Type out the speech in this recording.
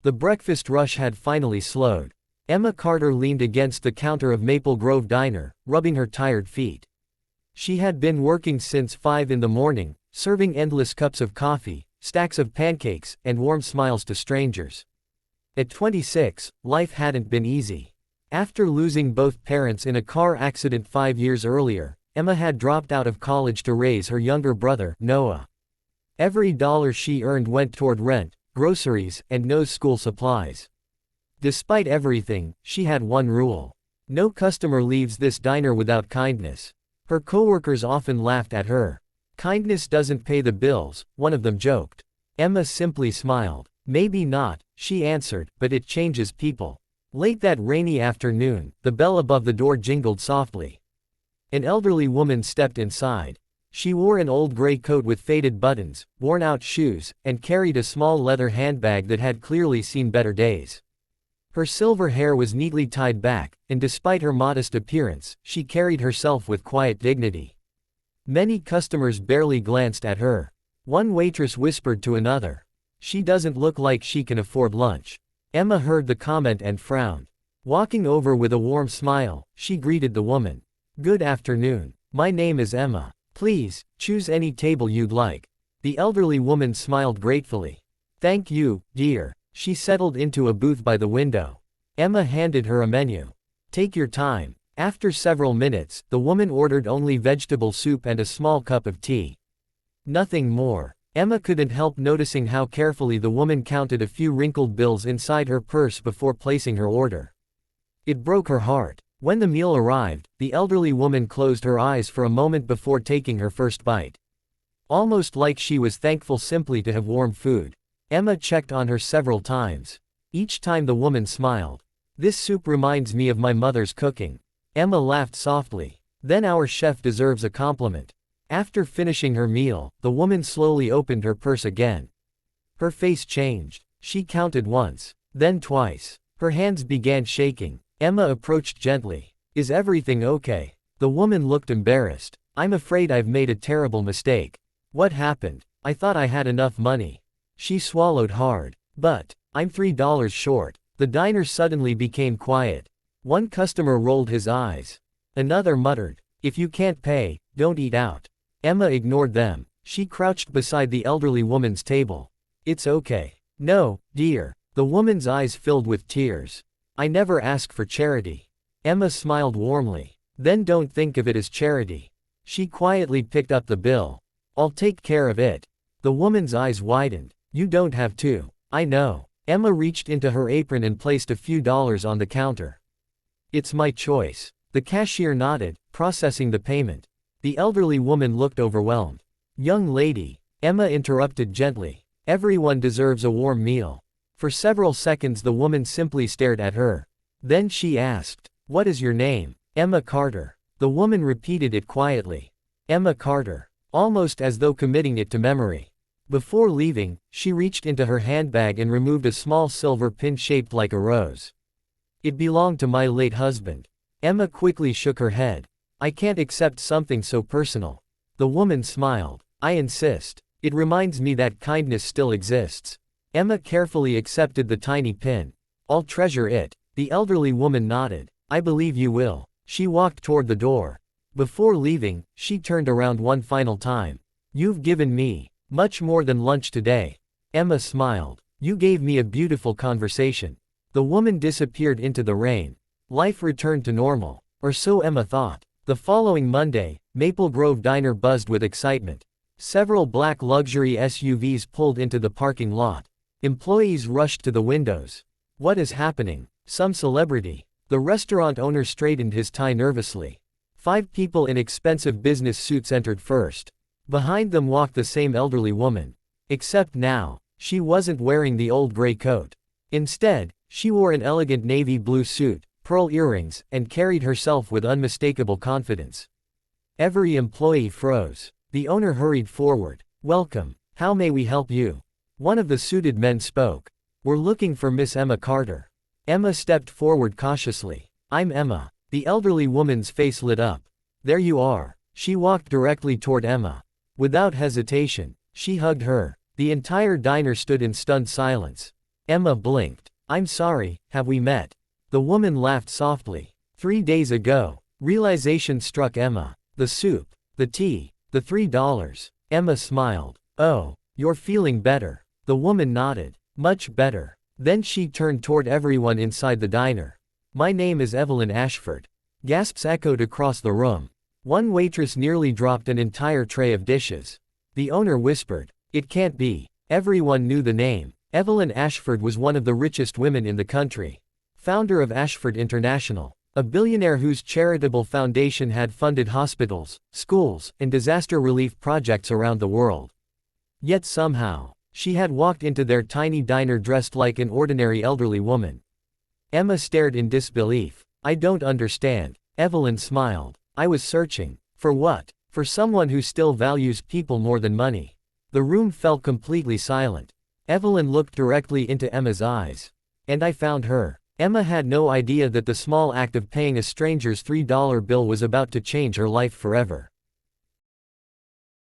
The breakfast rush had finally slowed. Emma Carter leaned against the counter of Maple Grove Diner, rubbing her tired feet. She had been working since 5 in the morning, serving endless cups of coffee, stacks of pancakes, and warm smiles to strangers. At 26, life hadn't been easy. After losing both parents in a car accident 5 years earlier, Emma had dropped out of college to raise her younger brother, Noah. Every dollar she earned went toward rent, groceries, and Noah's school supplies. Despite everything, she had one rule. No customer leaves this diner without kindness. Her coworkers often laughed at her. Kindness doesn't pay the bills, one of them joked. Emma simply smiled. Maybe not, she answered, but it changes people. Late that rainy afternoon, the bell above the door jingled softly. An elderly woman stepped inside. She wore an old gray coat with faded buttons, worn-out shoes, and carried a small leather handbag that had clearly seen better days. Her silver hair was neatly tied back, and despite her modest appearance, she carried herself with quiet dignity. Many customers barely glanced at her. One waitress whispered to another, "She doesn't look like she can afford lunch." Emma heard the comment and frowned. Walking over with a warm smile, she greeted the woman. "Good afternoon. My name is Emma. Please, choose any table you'd like." The elderly woman smiled gratefully. "Thank you, dear." She settled into a booth by the window. Emma handed her a menu. "Take your time." After several minutes, the woman ordered only vegetable soup and a small cup of tea. Nothing more. Emma couldn't help noticing how carefully the woman counted a few wrinkled bills inside her purse before placing her order. It broke her heart. When the meal arrived, the elderly woman closed her eyes for a moment before taking her first bite. Almost like she was thankful simply to have warm food. Emma checked on her several times. Each time the woman smiled. "This soup reminds me of my mother's cooking." Emma laughed softly. "Then our chef deserves a compliment." After finishing her meal, the woman slowly opened her purse again. Her face changed. She counted once, then twice. Her hands began shaking. Emma approached gently. "Is everything okay?" The woman looked embarrassed. "I'm afraid I've made a terrible mistake." "What happened?" "I thought I had enough money." She swallowed hard. "But, I'm $3 short." The diner suddenly became quiet. One customer rolled his eyes. Another muttered, "If you can't pay, don't eat out." Emma ignored them. She crouched beside the elderly woman's table. "It's okay." "No, dear." The woman's eyes filled with tears. "I never ask for charity." Emma smiled warmly. "Then don't think of it as charity." She quietly picked up the bill. "I'll take care of it." The woman's eyes widened. "You don't have to." "I know." Emma reached into her apron and placed a few dollars on the counter. "It's my choice." The cashier nodded, processing the payment. The elderly woman looked overwhelmed. "Young lady," Emma interrupted gently, "everyone deserves a warm meal." For several seconds the woman simply stared at her. Then she asked, "What is your name?" "Emma Carter." The woman repeated it quietly. "Emma Carter," almost as though committing it to memory. Before leaving, she reached into her handbag and removed a small silver pin shaped like a rose. "It belonged to my late husband." Emma quickly shook her head. "I can't accept something so personal." The woman smiled. "I insist. It reminds me that kindness still exists." Emma carefully accepted the tiny pin. "I'll treasure it." The elderly woman nodded. "I believe you will." She walked toward the door. Before leaving, she turned around one final time. "You've given me much more than lunch today." Emma smiled. "You gave me a beautiful conversation." The woman disappeared into the rain. Life returned to normal. Or so Emma thought. The following Monday, Maple Grove Diner buzzed with excitement. Several black luxury SUVs pulled into the parking lot. Employees rushed to the windows. "What is happening? Some celebrity?" The restaurant owner straightened his tie nervously. 5 people in expensive business suits entered first. Behind them walked the same elderly woman. Except now, she wasn't wearing the old gray coat. Instead, she wore an elegant navy blue suit, pearl earrings, and carried herself with unmistakable confidence. Every employee froze. The owner hurried forward. "Welcome. How may we help you?" One of the suited men spoke. "We're looking for Miss Emma Carter." Emma stepped forward cautiously. "I'm Emma." The elderly woman's face lit up. "There you are." She walked directly toward Emma. Without hesitation, she hugged her. The entire diner stood in stunned silence. Emma blinked. I'm sorry, have we met? The woman laughed softly. 3 days ago. Realization struck Emma. The soup, the tea, the $3. Emma smiled. Oh, you're feeling better. The woman nodded. Much better. Then she turned toward everyone inside the diner. My name is Evelyn Ashford. Gasps echoed across the room. One waitress nearly dropped an entire tray of dishes. The owner whispered, "It can't be." Everyone knew the name. Evelyn Ashford was one of the richest women in the country. Founder of Ashford International. A billionaire whose charitable foundation had funded hospitals, schools, and disaster relief projects around the world. Yet somehow, she had walked into their tiny diner dressed like an ordinary elderly woman. Emma stared in disbelief. I don't understand. Evelyn smiled. I was searching. For what? For someone who still values people more than money. The room fell completely silent. Evelyn looked directly into Emma's eyes. And I found her. Emma had no idea that the small act of paying a stranger's $3 bill was about to change her life forever.